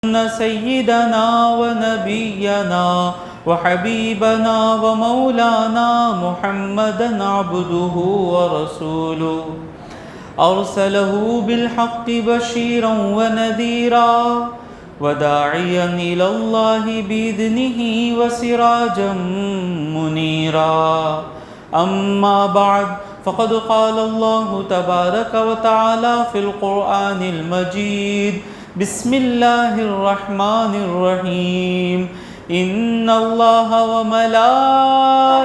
سيدنا ونبينا وحبيبنا ومولانا محمدا عبده ورسوله أرسله بالحق بشيرا ونذيرا وداعيا إلى الله بإذنه وسراجا منيرا أما بعد فقد قال الله تبارك وتعالى في القرآن المجيد بسم الله الرحمن الرحيم إن الله وملائكته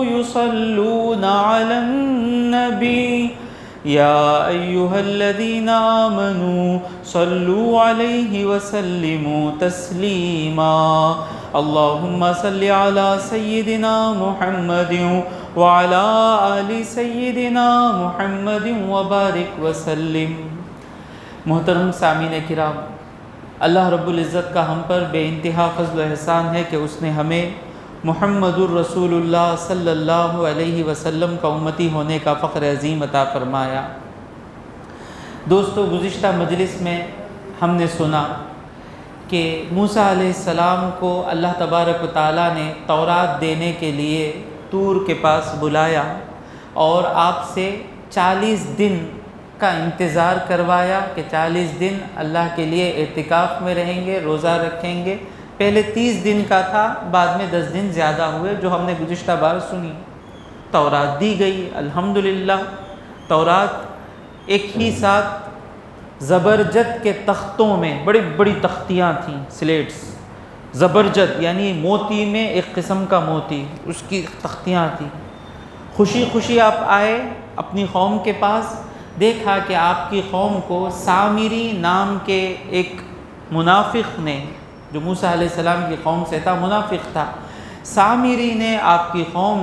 يصلون على النبي يا أيها الذين آمنوا صلوا عليه وسلموا تسليما اللهم صل على سيدنا محمد وعلى آل سيدنا محمد وبارك وسلم۔ محترم سامعین کرام، اللہ رب العزت کا ہم پر بے انتہا فضل و احسان ہے کہ اس نے ہمیں محمد الرسول اللہ صلی اللہ علیہ وسلم کا امتی ہونے کا فخر عظیم عطا فرمایا۔ دوستو، گزشتہ مجلس میں ہم نے سنا کہ موسیٰ علیہ السلام کو اللہ تبارک و تعالیٰ نے تورات دینے کے لیے طور کے پاس بلایا اور آپ سے 40 دن کا انتظار کروایا کہ 40 دن اللہ کے لیے اعتکاف میں رہیں گے، روزہ رکھیں گے۔ پہلے 30 دن کا تھا، بعد میں 10 دن زیادہ ہوئے، جو ہم نے گزشتہ بار سنی۔ تورات دی گئی، الحمدللہ۔ تورات ایک ہی ساتھ زبرجد کے تختوں میں، بڑی بڑی تختیاں تھیں، سلیٹس، زبرجد یعنی موتی میں ایک قسم کا موتی، اس کی تختیاں تھیں۔ خوشی خوشی آپ آئے اپنی قوم کے پاس، دیکھا کہ آپ کی قوم کو سامری نام کے ایک منافق نے، جو موسیٰ علیہ السلام کی قوم سے تھا، منافق تھا، سامری نے آپ کی قوم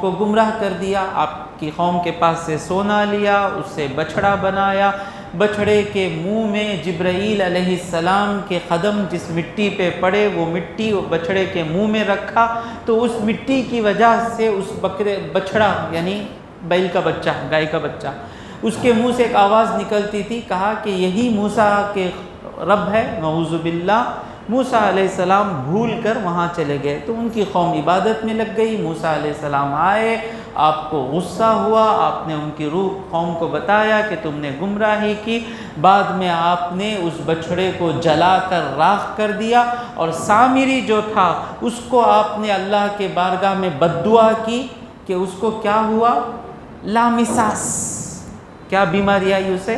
کو گمراہ کر دیا۔ آپ کی قوم کے پاس سے سونا لیا، اس سے بچھڑا بنایا، بچھڑے کے منہ میں جبرائیل علیہ السلام کے قدم جس مٹی پہ پڑے وہ مٹی وہ بچھڑے کے منہ میں رکھا، تو اس مٹی کی وجہ سے اس بچھڑا یعنی بیل کا بچہ، گائے کا بچہ، اس کے منہ سے ایک آواز نکلتی تھی، کہا کہ یہی موسیٰ کے رب ہے، نعوذ باللہ۔ موسیٰ علیہ السلام بھول کر وہاں چلے گئے، تو ان کی قوم عبادت میں لگ گئی۔ موسیٰ علیہ السلام آئے، آپ کو غصہ ہوا، آپ نے ان کی روح قوم کو بتایا کہ تم نے گمراہی کی۔ بعد میں آپ نے اس بچھڑے کو جلا کر راکھ کر دیا، اور سامری جو تھا اس کو آپ نے اللہ کے بارگاہ میں بددعا کی کہ اس کو کیا ہوا؟ لامساس۔ کیا بیماری آئی اسے؟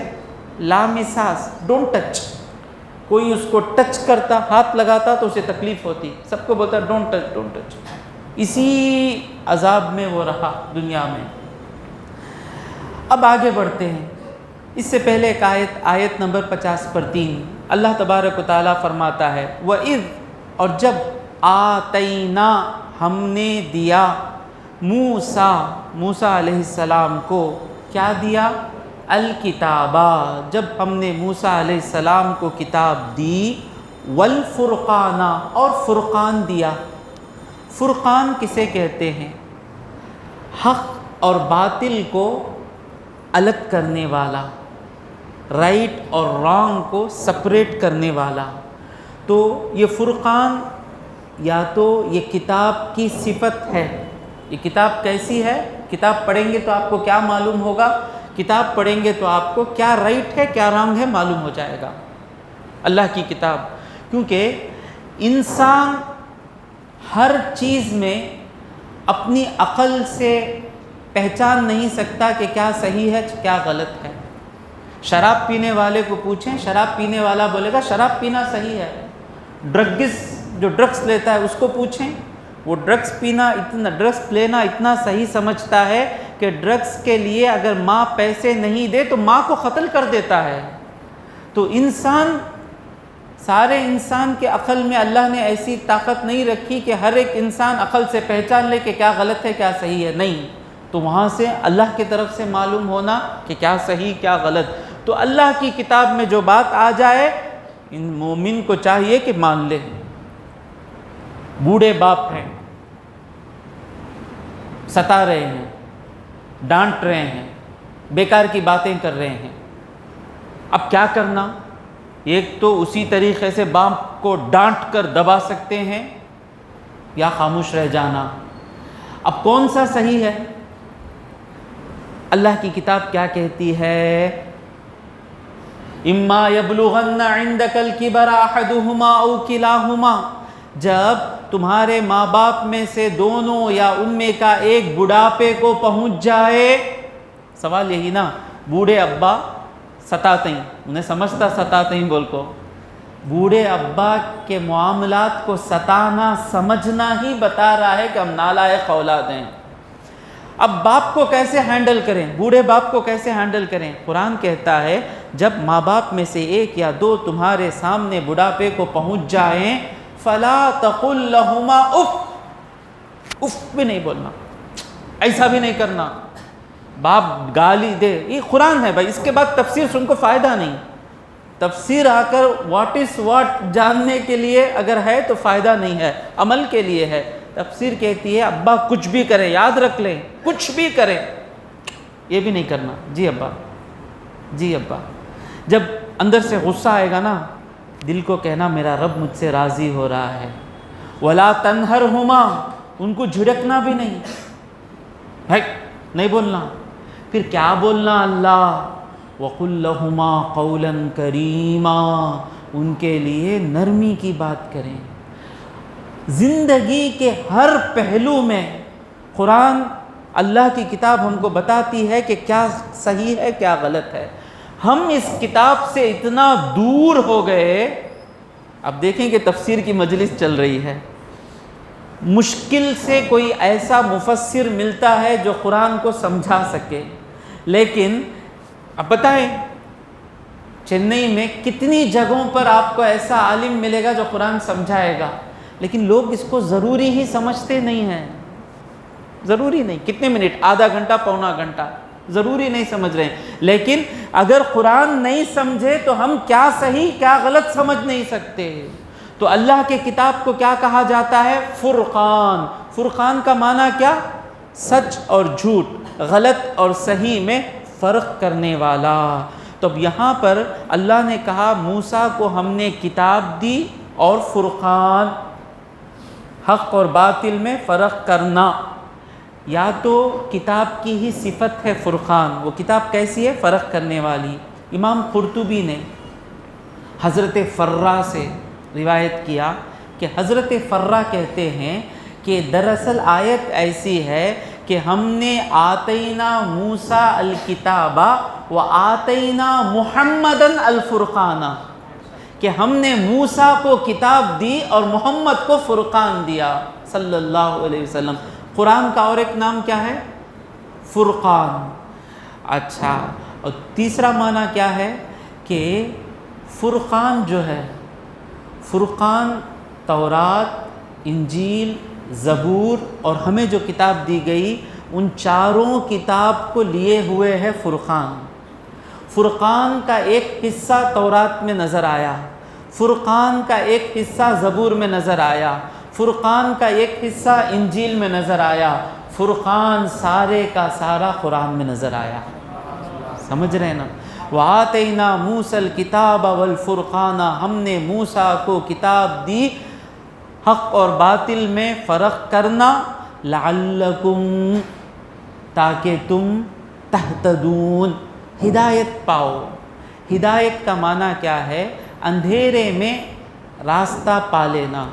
لامساس، ڈونٹ ٹچ۔ کوئی اس کو ٹچ کرتا، ہاتھ لگاتا تو اسے تکلیف ہوتی، سب کو بولتا ڈونٹ ٹچ ڈونٹ ٹچ۔ اسی عذاب میں وہ رہا دنیا میں۔ اب آگے بڑھتے ہیں۔ اس سے پہلے ایک آیت نمبر 50/3 اللہ تبارک و تعالیٰ فرماتا ہے وَإِذْ، اور جب آتَيْنَا، ہم نے دیا، موسیٰ علیہ السلام کو کیا دیا؟ الکتابہ، جب ہم نے موسیٰ علیہ السلام کو کتاب دی، والفرقان، اور فرقان دیا۔ فرقان کسے کہتے ہیں؟ حق اور باطل کو الگ کرنے والا، رائٹ اور رانگ کو سپریٹ کرنے والا۔ تو یہ فرقان یا تو یہ کتاب کی صفت ہے۔ یہ کتاب کیسی ہے؟ کتاب پڑھیں گے تو آپ کو کیا معلوم ہوگا؟ کتاب پڑھیں گے تو آپ کو کیا رائٹ ہے کیا رانگ ہے معلوم ہو جائے گا۔ اللہ کی کتاب، کیونکہ انسان ہر چیز میں اپنی عقل سے پہچان نہیں سکتا کہ کیا صحیح ہے کیا غلط ہے۔ شراب پینے والے کو پوچھیں، شراب پینے والا بولے گا شراب پینا صحیح ہے۔ جو ڈرگس لیتا ہے اس کو پوچھیں، وہ ڈرگس لینا اتنا صحیح سمجھتا ہے کہ ڈرگس کے لیے اگر ماں پیسے نہیں دے تو ماں کو قتل کر دیتا ہے۔ تو سارے انسان کے عقل میں اللہ نے ایسی طاقت نہیں رکھی کہ ہر ایک انسان عقل سے پہچان لے کہ کیا غلط ہے کیا صحیح ہے، نہیں۔ تو وہاں سے اللہ کی طرف سے معلوم ہونا کہ کیا صحیح کیا غلط۔ تو اللہ کی کتاب میں جو بات آ جائے ان مومن کو چاہیے کہ مان لے۔ بوڑھے باپ ہیں، ستا رہے ہیں، ڈانٹ رہے ہیں، بیکار کی باتیں کر رہے ہیں، اب کیا کرنا؟ ایک تو اسی طریقے سے باپ کو ڈانٹ کر دبا سکتے ہیں یا خاموش رہ جانا۔ اب کون سا صحیح ہے؟ اللہ کی کتاب کیا کہتی ہے؟ اما یبلغن عندک الکبر احدہما او کلاہما، جب تمہارے ماں باپ میں سے دونوں یا ان میں کا ایک بڑھاپے کو پہنچ جائے۔ سوال یہی نا، بوڑھے ابا ستاتیں، انہیں سمجھتا ستاتیں بول کو، بوڑھے ابا کے معاملات کو ستانا سمجھنا ہی بتا رہا ہے کہ ہم نالائق اولاد ہیں۔ اب باپ کو کیسے ہینڈل کریں، بوڑھے باپ کو کیسے ہینڈل کریں؟ قرآن کہتا ہے جب ماں باپ میں سے ایک یا دو تمہارے سامنے بڑھاپے کو پہنچ جائیں، فلا تقل لہما اف، اف بھی نہیں بولنا، ایسا بھی نہیں کرنا۔ باپ گالی دے، یہ قرآن ہے بھائی، اس کے بعد تفسیر سن کو فائدہ نہیں۔ تفسیر آ کر واٹ از واٹ جاننے کے لیے اگر ہے تو فائدہ نہیں ہے، عمل کے لیے ہے۔ تفسیر کہتی ہے ابا کچھ بھی کرے، یاد رکھ لیں کچھ بھی کرے، یہ بھی نہیں کرنا۔ جی ابا، جی ابا۔ جب اندر سے غصہ آئے گا نا، دل کو کہنا میرا رب مجھ سے راضی ہو رہا ہے۔ ولا تنہرہما، ان کو جھڑکنا بھی نہیں، بھائی نہیں بولنا۔ پھر کیا بولنا؟ اللہ وَقُلْ لَهُمَا قَوْلًا كَرِيمًا، ان کے لیے نرمی کی بات کریں۔ زندگی کے ہر پہلو میں قرآن، اللہ کی کتاب ہم کو بتاتی ہے کہ کیا صحیح ہے کیا غلط ہے۔ ہم اس کتاب سے اتنا دور ہو گئے، اب دیکھیں کہ تفسیر کی مجلس چل رہی ہے، مشکل سے کوئی ایسا مفسر ملتا ہے جو قرآن کو سمجھا سکے۔ لیکن اب بتائیں چنئی میں کتنی جگہوں پر آپ کو ایسا عالم ملے گا جو قرآن سمجھائے گا، لیکن لوگ اس کو ضروری ہی سمجھتے نہیں ہیں۔ ضروری نہیں، کتنے منٹ، آدھا گھنٹہ پونا گھنٹہ، ضروری نہیں سمجھ رہے ہیں۔ لیکن اگر قرآن نہیں سمجھے تو ہم کیا صحیح کیا غلط سمجھ نہیں سکتے۔ تو اللہ کے کتاب کو کیا کہا جاتا ہے؟ فرقان۔ فرقان کا معنی کیا؟ سچ اور جھوٹ، غلط اور صحیح میں فرق کرنے والا۔ تو اب یہاں پر اللہ نے کہا موسیٰ کو ہم نے کتاب دی اور فرقان، حق اور باطل میں فرق کرنا۔ یا تو کتاب کی ہی صفت ہے فرقان، وہ کتاب کیسی ہے؟ فرق کرنے والی۔ امام قرطبی نے حضرت فرا سے روایت کیا کہ حضرت فرا کہتے ہیں کہ دراصل آیت ایسی ہے کہ ہم نے آتینا موسیٰ الکتاب و آتینا محمدن الفرقان، کہ ہم نے موسیٰ کو کتاب دی اور محمد کو فرقان دیا صلی اللہ علیہ وسلم۔ قرآن کا اور ایک نام کیا ہے؟ فرقان۔ اچھا، اور تیسرا معنی کیا ہے کہ فرقان جو ہے، فرقان تورات، انجیل، زبور اور ہمیں جو کتاب دی گئی، ان چاروں کتاب کو لیے ہوئے ہے فرقان۔ فرقان کا ایک حصہ تورات میں نظر آیا، فرقان کا ایک حصہ زبور میں نظر آیا، فرقان کا ایک حصہ انجیل میں نظر آیا، فرقان سارے کا سارا قرآن میں نظر آیا۔ سمجھ رہے ہیں نا؟ وَآتَيْنَا مُوسَى الْكِتَابَ وَالْفُرْقَانَ، ہم نے موسیٰ کو کتاب دی حق اور باطل میں فرق کرنا، لعلکم، تاکہ تم تہتدون، ہدایت پاؤ۔ ہدایت کا معنی کیا ہے؟ اندھیرے میں راستہ پا لینا۔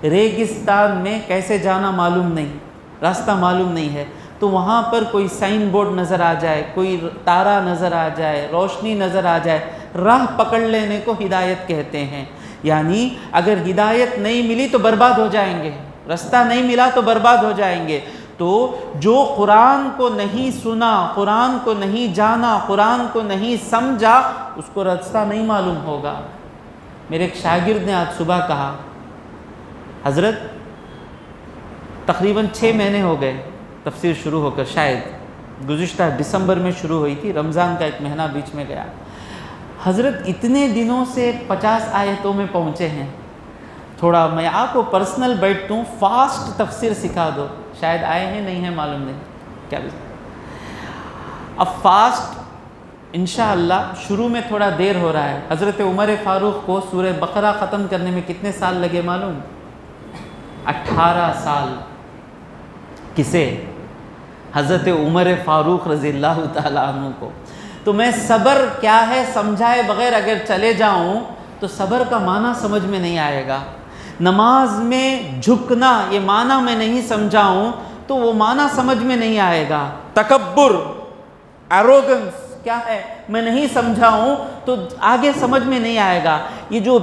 ریگستان میں کیسے جانا معلوم نہیں، راستہ معلوم نہیں ہے، تو وہاں پر کوئی سائن بورڈ نظر آ جائے، کوئی تارا نظر آ جائے، روشنی نظر آ جائے، راہ پکڑ لینے کو ہدایت کہتے ہیں۔ یعنی اگر ہدایت نہیں ملی تو برباد ہو جائیں گے، راستہ نہیں ملا تو برباد ہو جائیں گے۔ تو جو قرآن کو نہیں سنا، قرآن کو نہیں جانا، قرآن کو نہیں سمجھا، اس کو راستہ نہیں معلوم ہوگا۔ میرے ایک شاگرد نے آج صبح کہا، حضرت تقریباً 6 مہینے ہو گئے تفسیر شروع ہو کر، شاید گزشتہ دسمبر میں شروع ہوئی تھی، رمضان کا ایک مہینہ بیچ میں گیا۔ حضرت اتنے دنوں سے 50 آیتوں میں پہنچے ہیں، تھوڑا میں آپ کو پرسنل بیٹھتا ہوں، فاسٹ تفسیر سکھا دو۔ شاید آئے ہیں نہیں ہیں معلوم نہیں کیا۔ اب فاسٹ انشاءاللہ شروع میں تھوڑا دیر ہو رہا ہے. حضرت عمر فاروق کو سورہ بقرہ ختم کرنے میں کتنے سال لگے معلوم؟ 18 سال. کسے؟ حضرت عمر فاروق رضی اللہ تعالیٰ عنہ کو. تو میں صبر کیا ہے سمجھائے بغیر اگر چلے جاؤں تو صبر کا معنی سمجھ میں نہیں آئے گا. نماز میں جھکنا یہ معنی میں نہیں سمجھاؤں تو وہ معنی سمجھ میں نہیں آئے گا. تکبر، ایروگنس کیا ہے میں نہیں سمجھاؤں تو آگے سمجھ میں نہیں آئے گا. یہ جو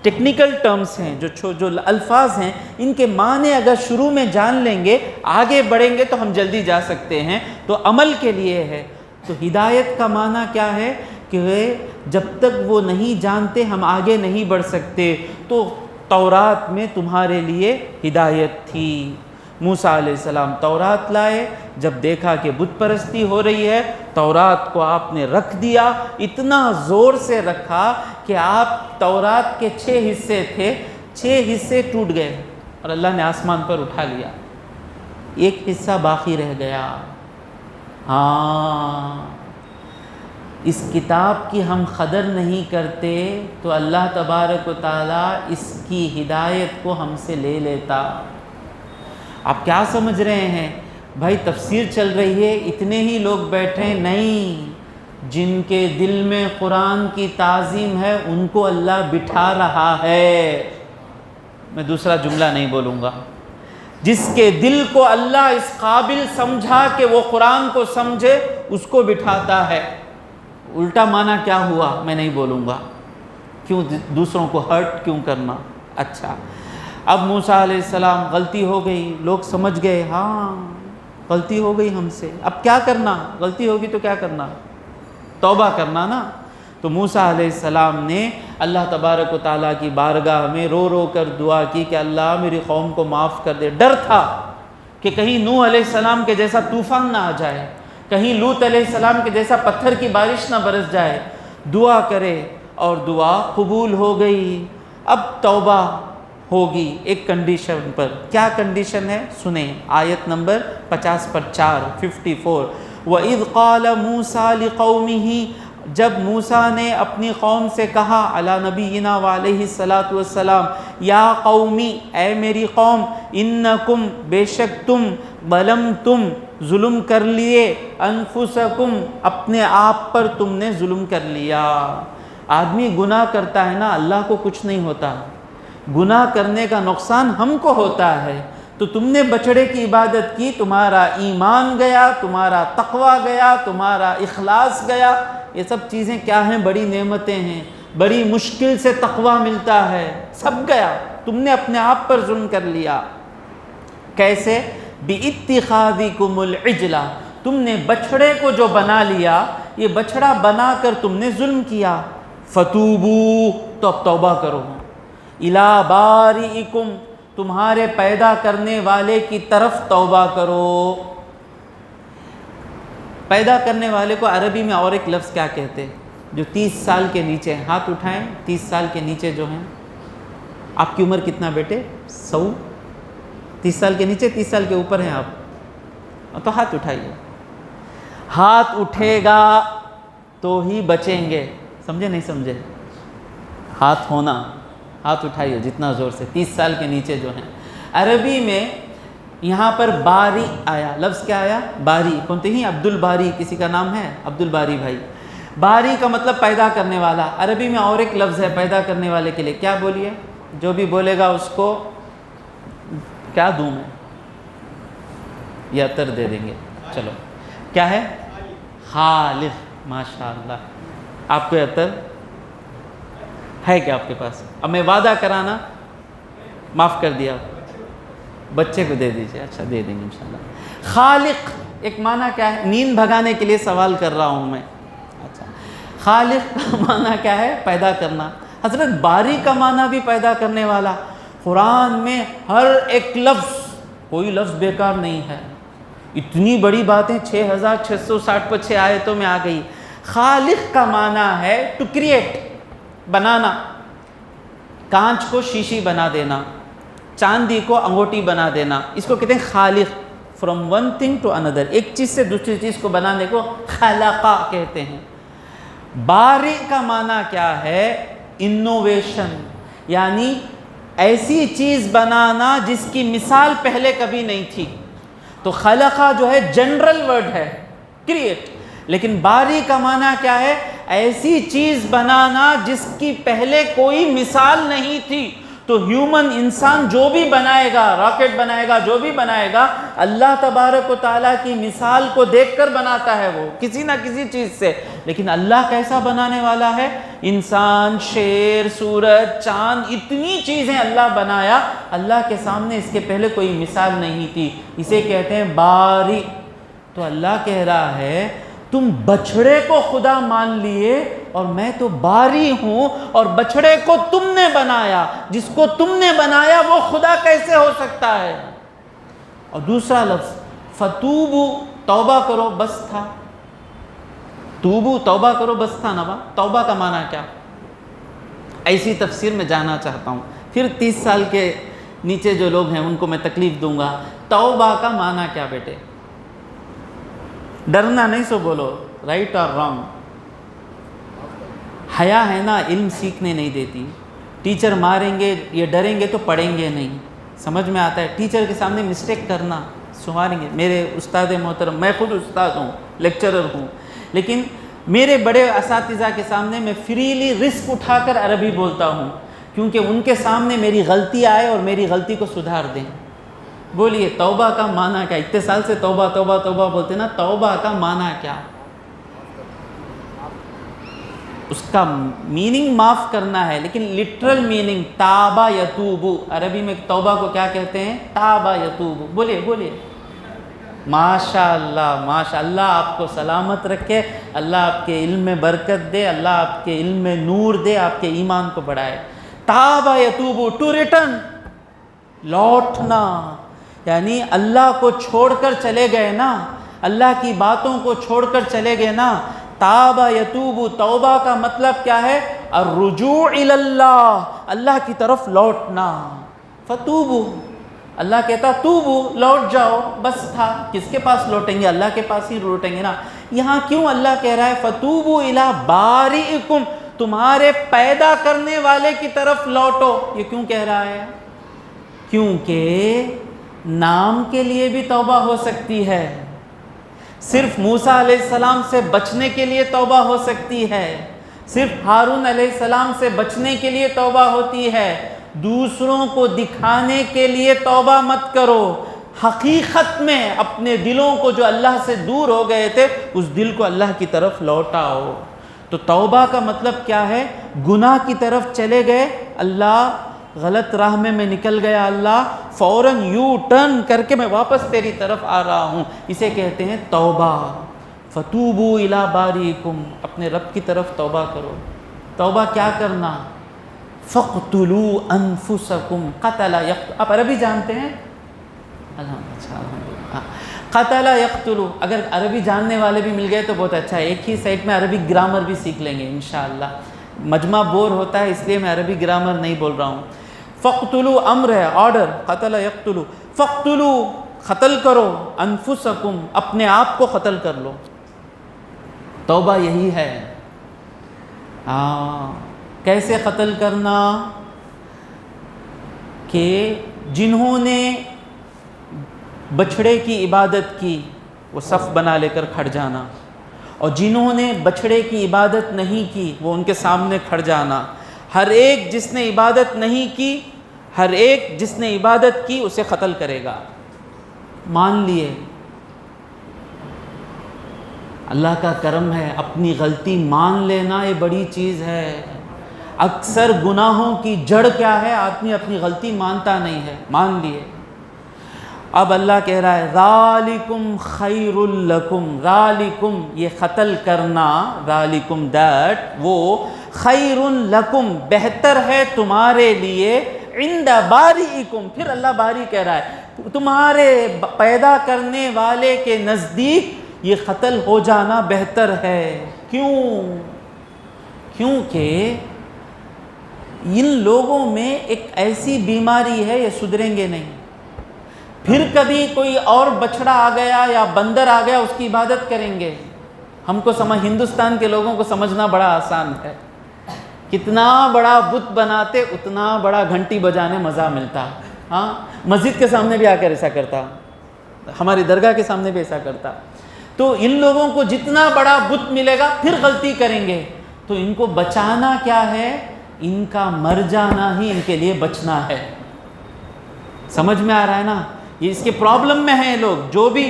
ٹیکنیکل ٹرمز ہیں، جو الفاظ ہیں، ان کے معنی اگر شروع میں جان لیں گے آگے بڑھیں گے تو ہم جلدی جا سکتے ہیں. تو عمل کے لیے ہے. تو ہدایت کا معنی کیا ہے کہ جب تک وہ نہیں جانتے ہم آگے نہیں بڑھ سکتے. تو تورات میں تمہارے لیے ہدایت تھی. موسیٰ علیہ السلام تورات لائے، جب دیکھا کہ بت پرستی ہو رہی ہے تورات کو آپ نے رکھ دیا. اتنا زور سے رکھا کہ آپ تورات کے 6 حصے تھے، 6 حصے ٹوٹ گئے اور اللہ نے آسمان پر اٹھا لیا. ایک حصہ باقی رہ گیا. ہاں، اس کتاب کی ہم قدر نہیں کرتے تو اللہ تبارک و تعالیٰ اس کی ہدایت کو ہم سے لے لیتا. آپ کیا سمجھ رہے ہیں بھائی؟ تفسیر چل رہی ہے، اتنے ہی لوگ بیٹھے نہیں. جن کے دل میں قرآن کی تعظیم ہے ان کو اللہ بٹھا رہا ہے. میں دوسرا جملہ نہیں بولوں گا. جس کے دل کو اللہ اس قابل سمجھا کہ وہ قرآن کو سمجھے اس کو بٹھاتا ہے. الٹا معنی کیا ہوا میں نہیں بولوں گا. کیوں دوسروں کو ہرٹ کیوں کرنا؟ اچھا، اب موسیٰ علیہ السلام غلطی ہو گئی، لوگ سمجھ گئے ہاں غلطی ہو گئی ہم سے. اب کیا کرنا؟ غلطی ہوگی تو کیا کرنا؟ توبہ کرنا نا. تو موسیٰ علیہ السلام نے اللہ تبارک و تعالیٰ کی بارگاہ میں رو رو کر دعا کی کہ اللہ میری قوم کو معاف کر دے. ڈر تھا کہ کہیں نوح علیہ السلام کے جیسا طوفان نہ آ جائے، کہیں لوط علیہ السلام کے جیسا پتھر کی بارش نہ برس جائے. دعا کرے اور دعا قبول ہو گئی. اب توبہ ہوگی ایک کنڈیشن پر. کیا کنڈیشن ہے سنیں، آیت نمبر 50 پر 4 54. وَإِذْ قَالَ مُوسَىٰ لِقَوْمِهِ، جب موسیٰ نے اپنی قوم سے کہا، علی نبینا وعلیہ الصلاۃ والسلام، یا قومی اے میری قوم، انکم بے شک تم، ظلمتم ظلم کر لیے، انفسکم اپنے آپ پر تم نے ظلم کر لیا. آدمی گناہ کرتا ہے نا، اللہ کو کچھ نہیں ہوتا. گناہ کرنے کا نقصان ہم کو ہوتا ہے. تو تم نے بچڑے کی عبادت کی، تمہارا ایمان گیا، تمہارا تقوی گیا، تمہارا اخلاص گیا. یہ سب چیزیں کیا ہیں؟ بڑی نعمتیں ہیں. بڑی مشکل سے تقوی ملتا ہے، سب گیا. تم نے اپنے آپ پر ظلم کر لیا. کیسے؟ بِاتِّخَاذِكُمُ الْعِجْلَ، تم نے بچڑے کو جو بنا لیا، یہ بچڑا بنا کر تم نے ظلم کیا. فَتُوبُوا، تو اب توبہ کرو. اِلَىٰ بَارِئِكُمْ، تمہارے پیدا کرنے والے کی طرف توبہ کرو. پیدا کرنے والے کو عربی میں اور ایک لفظ کیا کہتے ہیں؟ جو 30 سال کے نیچے ہیں. ہاتھ اٹھائیں. 30 سال کے نیچے جو ہیں. آپ کی عمر کتنا بیٹے؟ 100. 30 سال کے نیچے، 30 سال کے اوپر ہیں آپ تو ہاتھ اٹھائیے. ہاتھ اٹھے گا تو ہی بچیں گے. سمجھے نہیں سمجھے؟ ہاتھ ہونا، ہاتھ اٹھائیے جتنا زور سے. 30 سال کے نیچے جو ہیں. عربی میں یہاں پر باری آیا. لفظ کیا آیا؟ باری. کونتے ہی عبد الباری، کسی کا نام ہے عبد الباری بھائی؟ باری کا مطلب پیدا کرنے والا. عربی میں اور ایک لفظ ہے پیدا کرنے والے کے لیے. کیا بولیے؟ جو بھی بولے گا اس کو کیا دوں میں؟ یہ عطر دے دیں گے. چلو، کیا ہے؟ خالق. ماشاءاللہ. آپ کو عطر ہے کیا آپ کے پاس؟ اب میں وعدہ کرانا، معاف کر دیا، بچے کو دے دیجئے. اچھا دے دیں گے انشاءاللہ. خالق ایک معنی کیا ہے؟ نیند بھگانے کے لیے سوال کر رہا ہوں میں. اچھا، خالق کا معنی کیا ہے؟ پیدا کرنا. حضرت باری کا معنی بھی پیدا کرنے والا. قرآن میں ہر ایک لفظ، کوئی لفظ بیکار نہیں ہے. اتنی بڑی باتیں 6666 آیتوں میں آ گئی. خالق کا معنی ہے ٹو کریٹ، بنانا. کانچ کو شیشی بنا دینا، چاندی کو انگوٹی بنا دینا، اس کو کہتے ہیں خالق. فرام ون تھنگ ٹو اندر، ایک چیز سے دوسری چیز کو بنانے کو خلقہ کہتے ہیں۔ باری کا معنی کیا ہے؟ انوویشن، یعنی ایسی چیز بنانا جس کی مثال پہلے کبھی نہیں تھی۔ تو خلقہ جو ہے جنرل ورڈ ہے، کریٹ، لیکن باری کا معنی کیا ہے؟ ایسی چیز بنانا جس کی پہلے کوئی مثال نہیں تھی۔ تو ہیومن انسان جو بھی بنائے گا، راکٹ بنائے گا، جو بھی بنائے گا، اللہ تبارک و تعالیٰ کی مثال کو دیکھ کر بناتا ہے وہ کسی نہ کسی چیز سے۔ لیکن اللہ کیسا بنانے والا ہے؟ انسان، شیر، سورج، چاند، اتنی چیزیں اللہ بنایا، اللہ کے سامنے اس کے پہلے کوئی مثال نہیں تھی، اسے کہتے ہیں باری۔ تو اللہ کہہ رہا ہے تم بچھڑے کو خدا مان لیے اور میں تو باری ہوں، اور بچھڑے کو تم نے بنایا، جس کو تم نے بنایا وہ خدا کیسے ہو سکتا ہے؟ اور دوسرا لفظ فتوبو، توبہ کرو، بس تھا۔ توبو، توبہ کرو، بس تھا نا۔ توبہ کا معنی کیا؟ ایسی تفسیر میں جانا چاہتا ہوں، پھر 30 سال کے نیچے جو لوگ ہیں ان کو میں تکلیف دوں گا۔ توبہ کا معنی کیا بیٹے؟ ڈرنا نہیں، سو بولو رائٹ اور رانگ۔ حیا ہے نا، علم سیکھنے نہیں دیتی۔ ٹیچر ماریں گے، یہ ڈریں گے تو پڑھیں گے نہیں، سمجھ میں آتا ہے؟ ٹیچر کے سامنے مسٹیک کرنا سنواریں گے۔ میرے استاد محترم، میں خود استاد ہوں، لیکچرر ہوں، لیکن میرے بڑے اساتذہ کے سامنے میں فریلی رسک اٹھا کر عربی بولتا ہوں، کیونکہ ان کے سامنے میری غلطی آئے اور میری غلطی کو سدھار دیں۔ بولیے توبہ کا معنی کیا؟ اتنے سال سے توبہ توبہ توبہ بولتے نا، توبہ کا معنی کیا؟ اس کا میننگ معاف کرنا ہے، لیکن لٹرل میننگ تابا یتوبو، عربی میں توبہ کو کیا کہتے ہیں؟ تابا یتوبو۔ بولیے بولیے، ماشاء اللہ ماشاء اللہ، آپ کو سلامت رکھے، اللہ آپ کے علم میں برکت دے، اللہ آپ کے علم میں نور دے، آپ کے ایمان کو بڑھائے۔ تابا یتوبو، ٹو ریٹرن، لوٹنا، یعنی اللہ کو چھوڑ کر چلے گئے نا، اللہ کی باتوں کو چھوڑ کر چلے گئے نا۔ تابا یتوبو، توبہ کا مطلب کیا ہے؟ الرجوع الی اللہ، اللہ کی طرف لوٹنا۔ فتوبو، اللہ کہتا توبو، لوٹ جاؤ، بس تھا۔ کس کے پاس لوٹیں گے؟ اللہ کے پاس ہی لوٹیں گے نا۔ یہاں کیوں اللہ کہہ رہا ہے فتوبو الی بارئکم، تمہارے پیدا کرنے والے کی طرف لوٹو؟ یہ کیوں کہہ رہا ہے؟ کیونکہ نام کے لیے بھی توبہ ہو سکتی ہے، صرف موسیٰ علیہ السلام سے بچنے کے لیے توبہ ہو سکتی ہے، صرف ہارون علیہ السلام سے بچنے کے لیے توبہ ہوتی ہے۔ دوسروں کو دکھانے کے لیے توبہ مت کرو، حقیقت میں اپنے دلوں کو جو اللہ سے دور ہو گئے تھے اس دل کو اللہ کی طرف لوٹاؤ۔ تو توبہ کا مطلب کیا ہے؟ گناہ کی طرف چلے گئے، اللہ غلط راہ میں نکل گیا، اللہ فوراً یو ٹرن کر کے میں واپس تیری طرف آ رہا ہوں، اسے کہتے ہیں توبہ۔ فتوبو الی بارئکم، اپنے رب کی طرف توبہ کرو۔ توبہ کیا کرنا؟ فاقتلوا انفسکم، قتل یقتل، آپ عربی جانتے ہیں؟ الحمدللہ، قتل یقتل، اگر عربی جاننے والے بھی مل گئے تو بہت اچھا ہے، ایک ہی سائٹ میں عربی گرامر بھی سیکھ لیں گے انشاءاللہ۔ مجمع بور ہوتا ہے اس لیے میں عربی گرامر نہیں بول رہا ہوں۔ فقتلوا امر ہے، آرڈر، قتل یقتل، فقتلوا، قتل کرو، انفسکم، اپنے آپ کو قتل کر لو۔ توبہ یہی ہے۔ کیسے قتل کرنا؟ کہ جنہوں نے بچھڑے کی عبادت کی وہ صف بنا لے کر کھڑ جانا، اور جنہوں نے بچھڑے کی عبادت نہیں کی وہ ان کے سامنے کھڑ جانا۔ ہر ایک جس نے عبادت نہیں کی، ہر ایک جس نے عبادت کی اسے قتل کرے گا۔ مان لیے، اللہ کا کرم ہے، اپنی غلطی مان لینا یہ بڑی چیز ہے۔ اکثر گناہوں کی جڑ کیا ہے؟ آدمی اپنی غلطی مانتا نہیں ہے۔ مان لیے، اب اللہ کہہ رہا ہے ذالکم خیر لکم، ذالکم یہ قتل کرنا، ذالکم دیٹ وہ، خیر لکم بہتر ہے تمہارے لیے، عند بارئکم، پھر اللہ باری کہہ رہا ہے تمہارے پیدا کرنے والے کے نزدیک یہ قتل ہو جانا بہتر ہے۔ کیوں؟ کیونکہ ان لوگوں میں ایک ایسی بیماری ہے، یہ سدھریں گے نہیں۔ پھر کبھی کوئی اور بچڑا آ گیا یا بندر آ گیا اس کی عبادت کریں گے. ہم کو ہندوستان کے لوگوں کو سمجھنا بڑا آسان ہے. کتنا بڑا بت بناتے اتنا بڑا گھنٹی بجانے مزہ ملتا. ہاں مسجد کے سامنے بھی آ کر ایسا کرتا, ہماری درگاہ کے سامنے بھی ایسا کرتا. تو ان لوگوں کو جتنا بڑا بت ملے گا پھر غلطی کریں گے. تو ان کو بچانا کیا ہے؟ ان کا مر جانا ہی ان کے لیے بچنا ہے. سمجھ میں آ رہا ہے نا؟ یہ اس کے پرابلم میں ہیں لوگ. جو بھی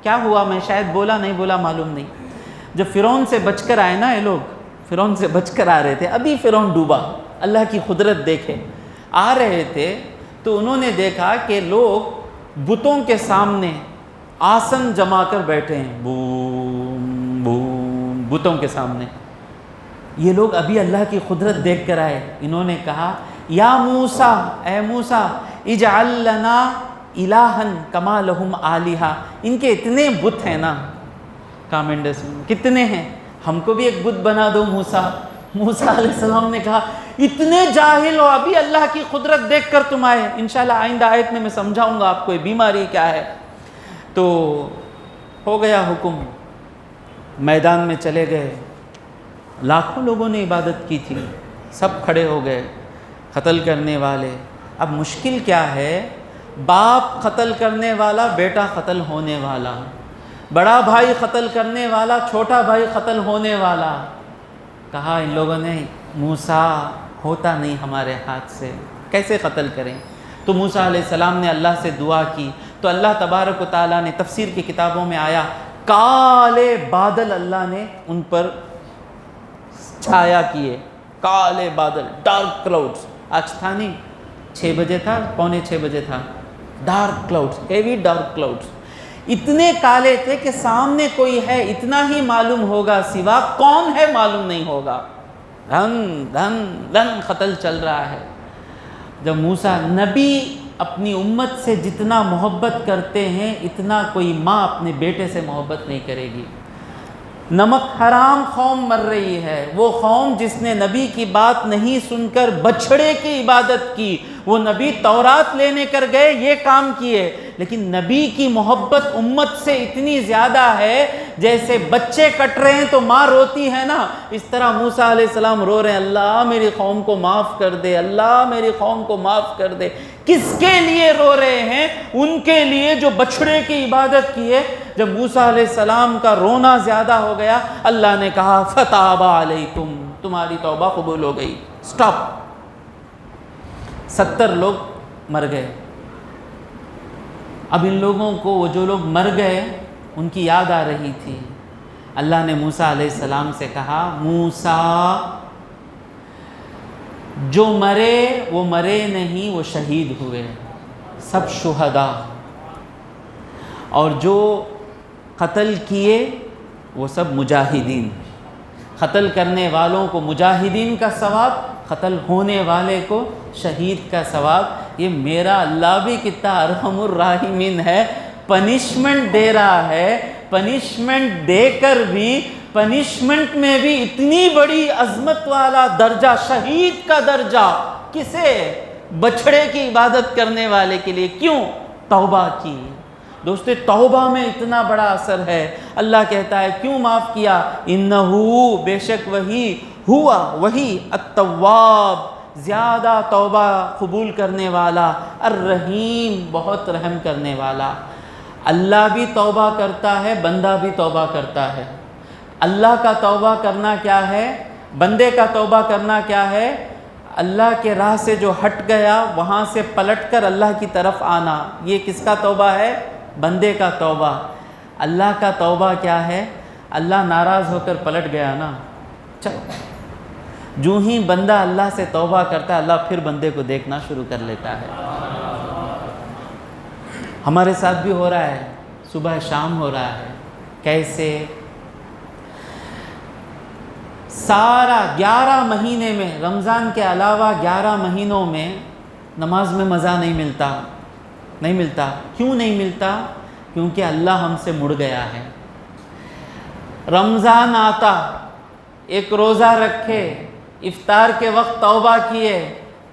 کیا ہوا, میں شاید بولا نہیں بولا معلوم نہیں, جب فرعون سے بچ کر آئے نا یہ لوگ, فرعون سے بچ کر آ رہے تھے, ابھی فرعون ڈوبا, اللہ کی قدرت دیکھے, آ رہے تھے تو انہوں نے دیکھا کہ لوگ بتوں کے سامنے آسن جما کر بیٹھے ہیں, بوم بوم, بتوں کے سامنے. یہ لوگ ابھی اللہ کی قدرت دیکھ کر آئے. انہوں نے کہا یا موسیٰ, اے موسیٰ, اجعل لنا الہن کما لہم آلہہ. ان کے اتنے بت ہیں نا, کامنڈس کتنے ہیں, ہم کو بھی ایک بت بنا دو موسیٰ. موسیٰ علیہ السلام نے کہا اتنے جاہل ہو, ابھی اللہ کی قدرت دیکھ کر تم آئے. انشاءاللہ آئندہ آیت میں سمجھاؤں گا آپ کو یہ بیماری کیا ہے. تو ہو گیا حکم, میدان میں چلے گئے. لاکھوں لوگوں نے عبادت کی تھی, سب کھڑے ہو گئے, قتل کرنے والے. اب مشکل کیا ہے, باپ قتل کرنے والا, بیٹا قتل ہونے والا, بڑا بھائی قتل کرنے والا, چھوٹا بھائی قتل ہونے والا. کہا ان لوگوں نے موسیٰ ہوتا نہیں ہمارے ہاتھ سے, کیسے قتل کریں. تو موسیٰ علیہ السلام نے اللہ سے دعا کی تو اللہ تبارک و تعالیٰ نے, تفسیر کی کتابوں میں آیا, کالے بادل اللہ نے ان پر چھایا کیے. کالے بادل, ڈارک کلاؤڈز. آج تھا نہیں, 6 بجے تھا, 5:45 بجے تھا. Dark clouds, heavy dark clouds, اتنے کالے تھے کہ سامنے کوئی ہے اتنا ہی معلوم ہوگا, سوا کون ہے معلوم نہیں ہوگا. دھن دھن دھن قتل چل رہا ہے. جب موسیٰ, نبی اپنی امت سے جتنا محبت کرتے ہیں اتنا کوئی ماں اپنے بیٹے سے محبت نہیں کرے گی. نمک حرام قوم مر رہی ہے, وہ قوم جس نے نبی کی بات نہیں سن کر بچھڑے کی عبادت کی. وہ نبی تورات لینے کر گئے, یہ کام کیے, لیکن نبی کی محبت امت سے اتنی زیادہ ہے جیسے بچے کٹ رہے ہیں تو ماں روتی ہے نا, اس طرح موسیٰ علیہ السلام رو رہے ہیں, اللہ میری قوم کو معاف کر دے, اللہ میری قوم کو معاف کر دے. کس کے لیے رو رہے ہیں؟ ان کے لیے جو بچھڑے کی عبادت کیے. جب موسیٰ علیہ السلام کا رونا زیادہ ہو گیا, اللہ نے کہا فتاب علیکم, تمہاری توبہ قبول ہو گئی. سٹاپ. 70 لوگ مر گئے. اب ان لوگوں کو, وہ جو لوگ مر گئے ان کی یاد آ رہی تھی. اللہ نے موسیٰ علیہ السلام سے کہا موسیٰ, جو مرے وہ مرے نہیں, وہ شہید ہوئے, سب شہداء. اور جو قتل کیے وہ سب مجاہدین. قتل کرنے والوں کو مجاہدین کا ثواب, قتل ہونے والے کو شہید کا ثواب. یہ میرا اللہ بھی کتنا ارحم الراحمین ہے, پنشمنٹ دے رہا ہے. پنشمنٹ دے کر بھی, پنشمنٹ میں بھی اتنی بڑی عظمت والا درجہ, شہید کا درجہ. کسے؟ بچھڑے کی عبادت کرنے والے کے لیے. کیوں؟ توبہ کی. دوستو توبہ میں اتنا بڑا اثر ہے. اللہ کہتا ہے کیوں معاف کیا؟ انہو, بے شک وہی, ہوا وہی, التواب, زیادہ توبہ قبول کرنے والا, الرحیم, بہت رحم کرنے والا. اللہ بھی توبہ کرتا ہے, بندہ بھی توبہ کرتا ہے. اللہ کا توبہ کرنا کیا ہے؟ بندے کا توبہ کرنا کیا ہے؟ اللہ کے راہ سے جو ہٹ گیا وہاں سے پلٹ کر اللہ کی طرف آنا. یہ کس کا توبہ ہے؟ بندے کا توبہ. اللہ کا توبہ کیا ہے؟ اللہ ناراض ہو کر پلٹ گیا نا, چلو, جو ہی بندہ اللہ سے توبہ کرتا ہے اللہ پھر بندے کو دیکھنا شروع کر لیتا ہے. ہمارے ساتھ بھی ہو رہا ہے, صبح شام ہو رہا ہے. کیسے؟ سارا 11 مہینے میں, رمضان کے علاوہ 11 مہینوں میں نماز میں مزہ نہیں ملتا. نہیں ملتا. کیوں نہیں ملتا؟ کیونکہ اللہ ہم سے مڑ گیا ہے. رمضان آتا, ایک روزہ رکھے, افطار کے وقت توبہ کیے,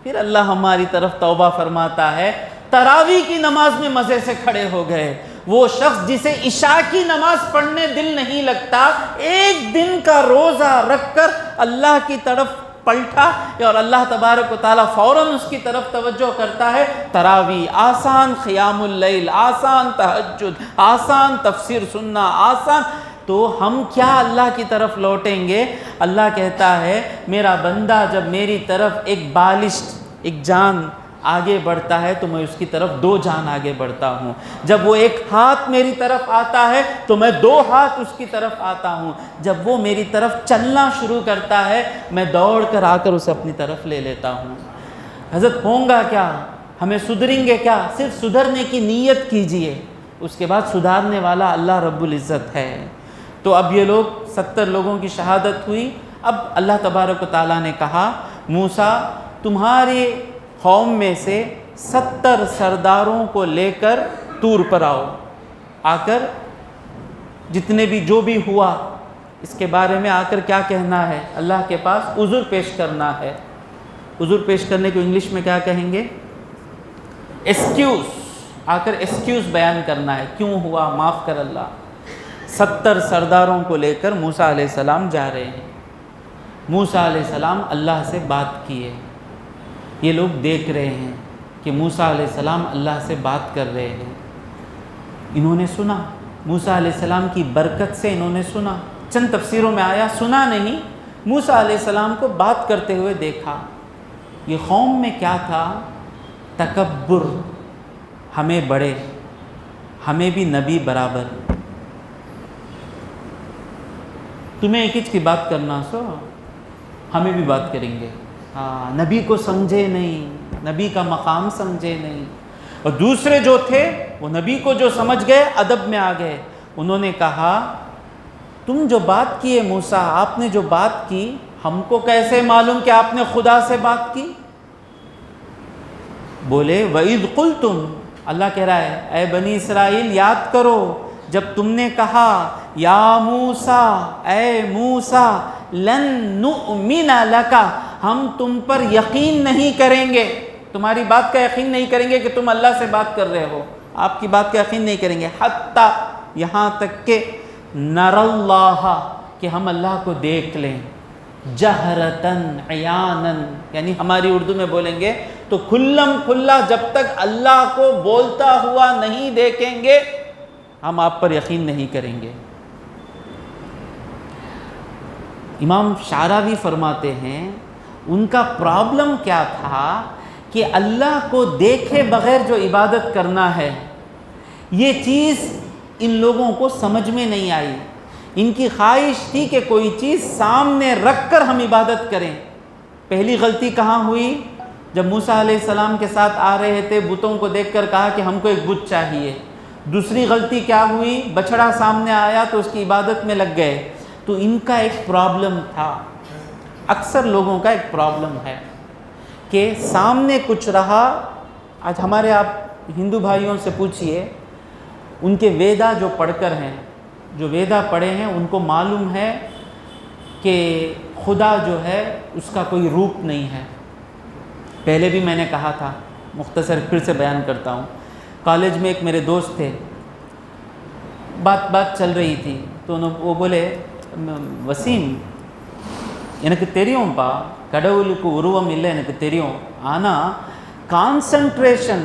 پھر اللہ ہماری طرف توبہ فرماتا ہے, تراویح کی نماز میں مزے سے کھڑے ہو گئے۔ وہ شخص جسے عشاء کی نماز پڑھنے دل نہیں لگتا، ایک دن کا روزہ رکھ کر اللہ کی طرف پلٹا اور اللہ تبارک و تعالیٰ فوراً اس کی طرف توجہ کرتا ہے۔ تراویح آسان، قیام اللیل آسان، تہجد آسان، تفسیر سننا آسان، تو ہم کیا اللہ کی طرف لوٹیں گے؟ اللہ کہتا ہے میرا بندہ جب میری طرف ایک بالشت، ایک جان آگے بڑھتا ہے تو میں اس کی طرف 2 جان آگے بڑھتا ہوں۔ جب وہ ایک ہاتھ میری طرف آتا ہے تو میں 2 ہاتھ اس کی طرف آتا ہوں۔ جب وہ میری طرف چلنا شروع کرتا ہے میں دوڑ کر آ کر اسے اپنی طرف لے لیتا ہوں۔ حضرت ہوں گا کیا؟ ہمیں سدھریں گے کیا؟ صرف سدھرنے کی نیت کیجئے، اس کے بعد سدھارنے والا اللہ رب العزت ہے۔ تو اب یہ لوگ 70 لوگوں کی شہادت ہوئی۔ اب اللہ تبارک و تعالیٰ نے کہا موسیٰ تمہاری قوم میں سے 70 سرداروں کو لے کر طور پر آؤ، آ کر جتنے بھی جو بھی ہوا اس کے بارے میں آ کر کیا کہنا ہے؟ اللہ کے پاس عذر پیش کرنا ہے۔ عذر پیش کرنے کو انگلش میں کیا کہیں گے؟ ایکسکیوز، آ کر ایکسکیوز بیان کرنا ہے، کیوں ہوا، معاف کر اللہ۔ 70 سرداروں کو لے کر موسیٰ علیہ السلام جا رہے ہیں۔ موسیٰ علیہ السلام اللہ سے بات کیے، یہ لوگ دیکھ رہے ہیں کہ موسیٰ علیہ السلام اللہ سے بات کر رہے ہیں۔ انہوں نے سنا، موسیٰ علیہ السلام کی برکت سے انہوں نے سنا۔ چند تفسیروں میں آیا سنا نہیں، موسیٰ علیہ السلام کو بات کرتے ہوئے دیکھا۔ یہ قوم میں کیا تھا؟ تکبر، ہمیں بڑے، ہمیں بھی نبی برابر۔ تمہیں ایک کی بات کرنا سو ہمیں بھی بات کریں گے، ہاں نبی کو سمجھے نہیں، نبی کا مقام سمجھے نہیں۔ اور دوسرے جو تھے وہ نبی کو جو سمجھ گئے ادب میں آ گئے۔ انہوں نے کہا تم جو بات کیے موسیٰ، آپ نے جو بات کی ہم کو کیسے معلوم کہ آپ نے خدا سے بات کی؟ بولے وَإِذْ قُلْتُمْ، اللہ کہہ رہا ہے اے بنی اسرائیل یاد کرو جب تم نے کہا یا موسیٰ، اے موسیٰ لن نؤمن لک، ہم تم پر یقین نہیں کریں گے، تمہاری بات کا یقین نہیں کریں گے کہ تم اللہ سے بات کر رہے ہو، آپ کی بات کا یقین نہیں کریں گے، حتی یہاں تک کہ نر اللہ، کہ ہم اللہ کو دیکھ لیں، جہرتن عیانن، یعنی ہماری اردو میں بولیں گے تو کھلم کھلا جب تک اللہ کو بولتا ہوا نہیں دیکھیں گے ہم آپ پر یقین نہیں کریں گے۔ امام شعراوی فرماتے ہیں ان کا پرابلم کیا تھا کہ اللہ کو دیکھے بغیر جو عبادت کرنا ہے یہ چیز ان لوگوں کو سمجھ میں نہیں آئی۔ ان کی خواہش تھی کہ کوئی چیز سامنے رکھ کر ہم عبادت کریں۔ پہلی غلطی کہاں ہوئی؟ جب موسیٰ علیہ السلام کے ساتھ آ رہے تھے بتوں کو دیکھ کر کہا کہ ہم کو ایک بت چاہیے۔ دوسری غلطی کیا ہوئی؟ بچڑا سامنے آیا تو اس کی عبادت میں لگ گئے۔ تو ان کا ایک پرابلم تھا، اکثر لوگوں کا ایک پرابلم ہے کہ سامنے کچھ رہا۔ آج ہمارے آپ ہندو بھائیوں سے پوچھئے، ان کے ویدا جو پڑھ کر ہیں، جو ویدا پڑھے ہیں ان کو معلوم ہے کہ خدا جو ہے اس کا کوئی روپ نہیں ہے۔ پہلے بھی میں نے کہا تھا، مختصر پھر سے بیان کرتا ہوں۔ کالج میں ایک میرے دوست تھے، بات چل رہی تھی تو وہ بولے وسیم எனக்கு தெரியும்பா கடவுளுக்கு உருவம் இல்லை எனக்கு தெரியும், ஆனால் கான்சன்ட்ரேஷன்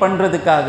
பண்ணுறதுக்காக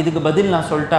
இதுக்கு பதில் நான் சொல்லிட்டா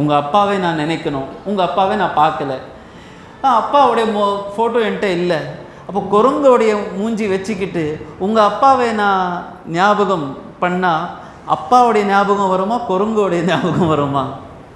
உங்கள் அப்பாவே நான் நினைக்கணும், உங்கள் அப்பாவே நான் பார்க்கல, அப்பாவுடைய ஃபோட்டோ என்கிட்ட இல்லை, அப்போ குரங்கோடைய மூஞ்சி வச்சுக்கிட்டு உங்கள் அப்பாவை நான் ஞாபகம் பண்ணால் அப்பாவுடைய ஞாபகம் வருமா, குரங்கோடைய ஞாபகம் வருமா?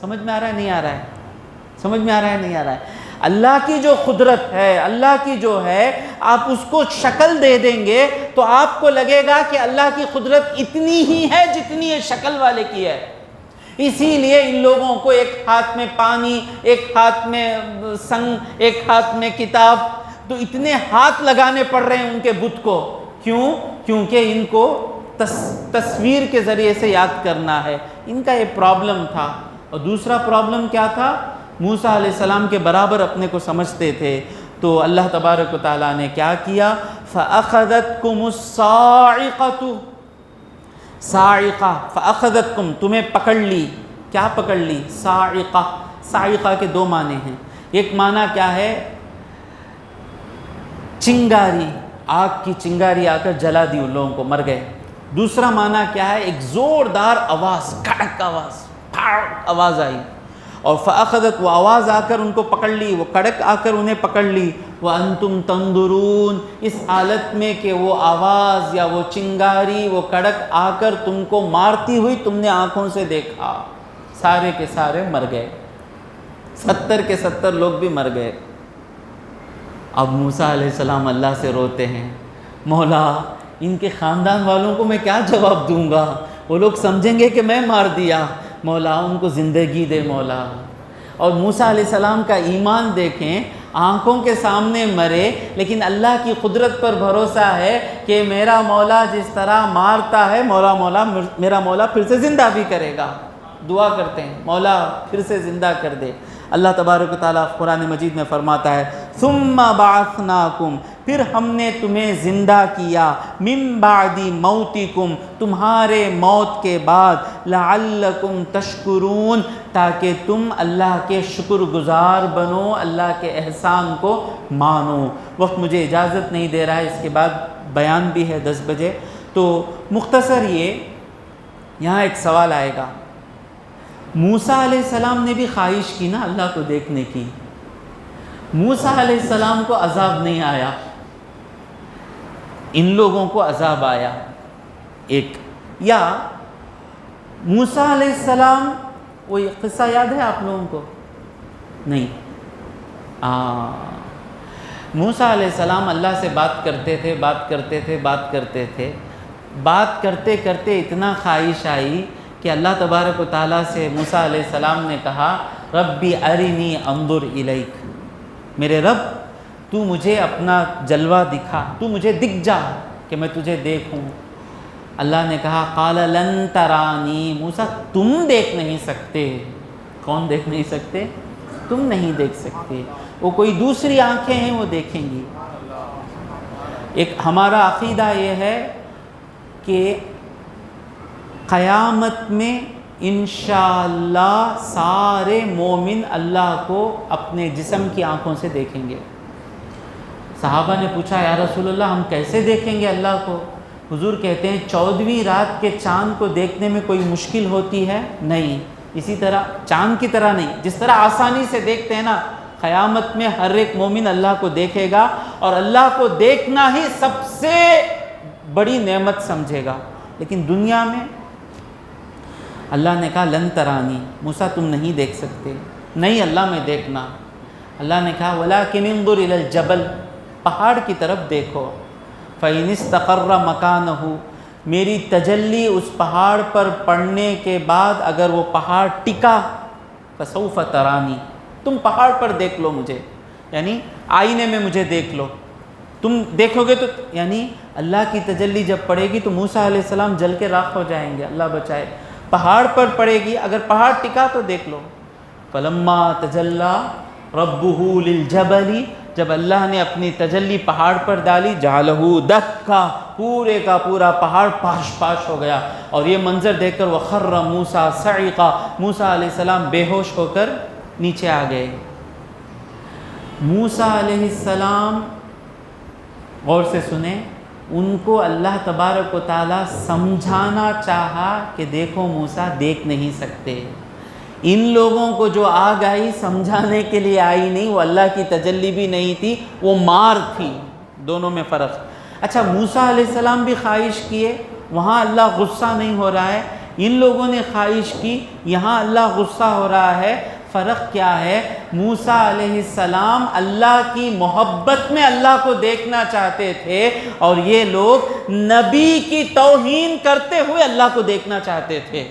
سمجھ میں آ رہا ہے نہیں آ رہا ہے؟ سمجھ میں آ رہا ہے نہیں آ رہا ہے؟ اللہ کی جو قدرت ہے، اللہ کی جو ہے، آپ اس کو شکل دے دیں گے تو آپ کو لگے گا کہ اللہ کی قدرت اتنی ہی ہے جتنی یہ شکل والے کی ہے۔ اسی لیے ان لوگوں کو ایک ہاتھ میں پانی، ایک ہاتھ میں سنگ، ایک ہاتھ میں کتاب، تو اتنے ہاتھ لگانے پڑ رہے ہیں ان کے بت کو۔ کیوں؟ کیونکہ ان کو تصویر کے ذریعے سے یاد کرنا ہے۔ ان کا یہ پرابلم تھا۔ اور دوسرا پرابلم کیا تھا؟ موسیٰ علیہ السلام کے برابر اپنے کو سمجھتے تھے، تو اللہ تبارک و تعالیٰ نے کیا کیا؟ فَأَخَذَتْكُمُ الصَّاعِقَةُ، صاعقہ، فَأَخَذَتْكُمْ، تمہیں پکڑ لی۔ کیا پکڑ لی؟ صاعقہ۔ صاعقہ کے دو معنی ہیں۔ ایک معنی کیا ہے؟ چنگاری، آگ کی چنگاری آ کر جلا دی، ان لوگوں کو، مر گئے۔ دوسرا معنی کیا ہے؟ ایک زوردار آواز، کڑک آواز، پھاڑ آواز آئی، اور فَأَخَذَتْ، وہ آواز آ کر ان کو پکڑ لی، وہ کڑک آ کر انہیں پکڑ لی۔ وَأَنْتُمْ تَنْظُرُونَ، اس حالت میں کہ وہ آواز یا وہ چنگاری، وہ کڑک آ کر تم کو مارتی ہوئی تم نے آنکھوں سے دیکھا۔ سارے کے سارے مر گئے، 70 کے 70 لوگ بھی مر گئے۔ اب موسیٰ علیہ السلام اللہ سے روتے ہیں، مولا ان کے خاندان والوں کو میں کیا جواب دوں گا؟ وہ لوگ سمجھیں گے کہ میں مار دیا۔ مولا ان کو زندگی دے مولا۔ اور موسیٰ علیہ السلام کا ایمان دیکھیں، آنکھوں کے سامنے مرے لیکن اللہ کی قدرت پر بھروسہ ہے کہ میرا مولا جس طرح مارتا ہے، میرا مولا پھر سے زندہ بھی کرے گا۔ دعا کرتے ہیں مولا پھر سے زندہ کر دے۔ اللہ تبارک و تعالیٰ قرآن مجید میں فرماتا ہے ثم بعثناکم، پھر ہم نے تمہیں زندہ کیا، من بعد موتکم، تمہارے موت کے بعد، لعلکم تشکرون، تاکہ تم اللہ کے شکر گزار بنو، اللہ کے احسان کو مانو۔ وقت مجھے اجازت نہیں دے رہا ہے، اس کے بعد بیان بھی ہے 10 بجے، تو مختصر یہاں ایک سوال آئے گا۔ موسیٰ علیہ السلام نے بھی خواہش کی نا اللہ کو دیکھنے کی، موسیٰ علیہ السلام کو عذاب نہیں آیا، ان لوگوں کو عذاب آیا۔ ایک یا موسیٰ علیہ السلام، وہ قصہ یاد ہے آپ لوگوں کو؟ نہیں؟ موسیٰ علیہ السلام اللہ سے بات کرتے تھے، بات کرتے کرتے اتنا خواہش آئی کہ اللہ تبارک و تعالیٰ سے موسیٰ علیہ السلام نے کہا ربی ارنی انظر الیک، میرے رب تو مجھے اپنا جلوہ دکھا، تو مجھے دکھ جا کہ میں تجھے دیکھوں۔ اللہ نے کہا قال لن ترانی، موسیٰ تم دیکھ نہیں سکتے۔ کون دیکھ نہیں سکتے؟ تم نہیں دیکھ سکتے، وہ کوئی دوسری آنکھیں ہیں وہ دیکھیں گی۔ ایک ہمارا عقیدہ یہ ہے کہ قیامت میں انشاءاللہ سارے مومن اللہ کو اپنے جسم کی آنکھوں سے دیکھیں گے۔ صحابہ نے پوچھا یا رسول اللہ ہم کیسے دیکھیں گے اللہ کو؟ حضور کہتے ہیں 14ویں رات کے چاند کو دیکھنے میں کوئی مشکل ہوتی ہے؟ نہیں، اسی طرح چاند کی طرح نہیں، جس طرح آسانی سے دیکھتے ہیں نا، قیامت میں ہر ایک مومن اللہ کو دیکھے گا، اور اللہ کو دیکھنا ہی سب سے بڑی نعمت سمجھے گا۔ لیکن دنیا میں اللہ نے کہا لن ترانی، موسیٰ تم نہیں دیکھ سکتے۔ نہیں اللہ میں دیکھنا۔ اللہ نے کہا وَلَكِنِ انظُرْ إِلَى الْجَبَلِ، پہاڑ کی طرف دیکھو، فَإِنِ اسْتَقَرَّ مَكَانَهُ، میری تجلی اس پہاڑ پر پڑنے کے بعد اگر وہ پہاڑ ٹکا، فَسَوْفَ تَرَانِي، تم پہاڑ پر دیکھ لو مجھے، یعنی آئینے میں مجھے دیکھ لو، تم دیکھو گے تو، یعنی اللہ کی تجلی جب پڑے گی تو موسیٰ علیہ السلام جل کے راکھ ہو جائیں گے، اللہ بچائے۔ پہاڑ پر پڑے گی، اگر پہاڑ ٹکا تو دیکھ لو۔ فَلَمَّا تَجَلَّى رَبُّهُ لِلْجَبَلِ، جب اللہ نے اپنی تجلی پہاڑ پر ڈالی، جَعَلَهُ دَكَّا، پورے کا پورا پہاڑ پاش پاش ہو گیا، اور یہ منظر دیکھ کر وَخَرَّ مُوسَىٰ صَعِقًا، موسیٰ علیہ السلام بے ہوش ہو کر نیچے آ گئے۔ موسیٰ علیہ السلام، غور سے سنیں، ان کو اللہ تبارک و تعالیٰ سمجھانا چاہا کہ دیکھو موسیٰ دیکھ نہیں سکتے۔ ان لوگوں کو جو آگ آئی سمجھانے کے لیے آئی نہیں، وہ اللہ کی تجلی بھی نہیں تھی، وہ مار تھی، دونوں میں فرق۔ اچھا موسیٰ علیہ السلام بھی خواہش کیے، وہاں اللہ غصہ نہیں ہو رہا ہے، ان لوگوں نے خواہش کی، یہاں اللہ غصہ ہو رہا ہے۔ فرق کیا ہے؟ موسیٰ علیہ السلام اللہ کی محبت میں اللہ کو دیکھنا چاہتے تھے، اور یہ لوگ نبی کی توہین کرتے ہوئے اللہ کو دیکھنا چاہتے تھے۔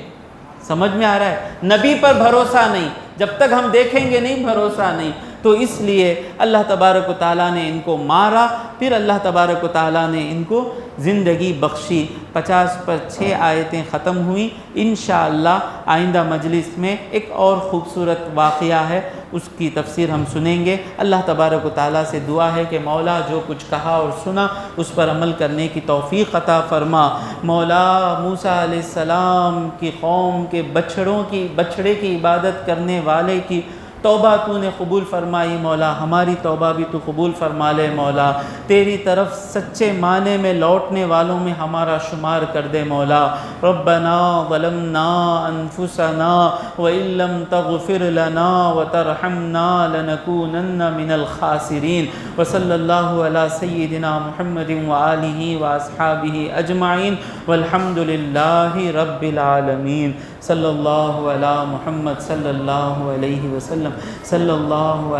سمجھ میں آ رہا ہے؟ نبی پر بھروسہ نہیں، جب تک ہم دیکھیں گے نہیں بھروسہ نہیں۔ تو اس لیے اللہ تبارک و تعالیٰ نے ان کو مارا، پھر اللہ تبارک و تعالیٰ نے ان کو زندگی بخشی۔ 50 پر 6 آیتیں ختم ہوئیں۔ انشاءاللہ آئندہ مجلس میں ایک اور خوبصورت واقعہ ہے، اس کی تفسیر ہم سنیں گے۔ اللہ تبارک و تعالیٰ سے دعا ہے کہ مولا جو کچھ کہا اور سنا اس پر عمل کرنے کی توفیق عطا فرما۔ مولا موسیٰ علیہ السلام کی قوم کے بچڑے کی عبادت کرنے والے کی توبہ تو نے قبول فرمائی، مولا ہماری توبہ بھی تو قبول فرما لے۔ مولا تیری طرف سچے معنی میں لوٹنے والوں میں ہمارا شمار کر دے۔ مولا ربنا ظلمنا انفسنا وإن لم تغفر لنا وترحمنا لنكونن من الخاسرین۔ وصلی اللہ علی سیدنا محمد وآلہ واصحابہ اجمعین والحمد للہ رب العالمین۔ صلی اللہ علی محمد صلی اللہ علیہ وسلم، صلی اللہ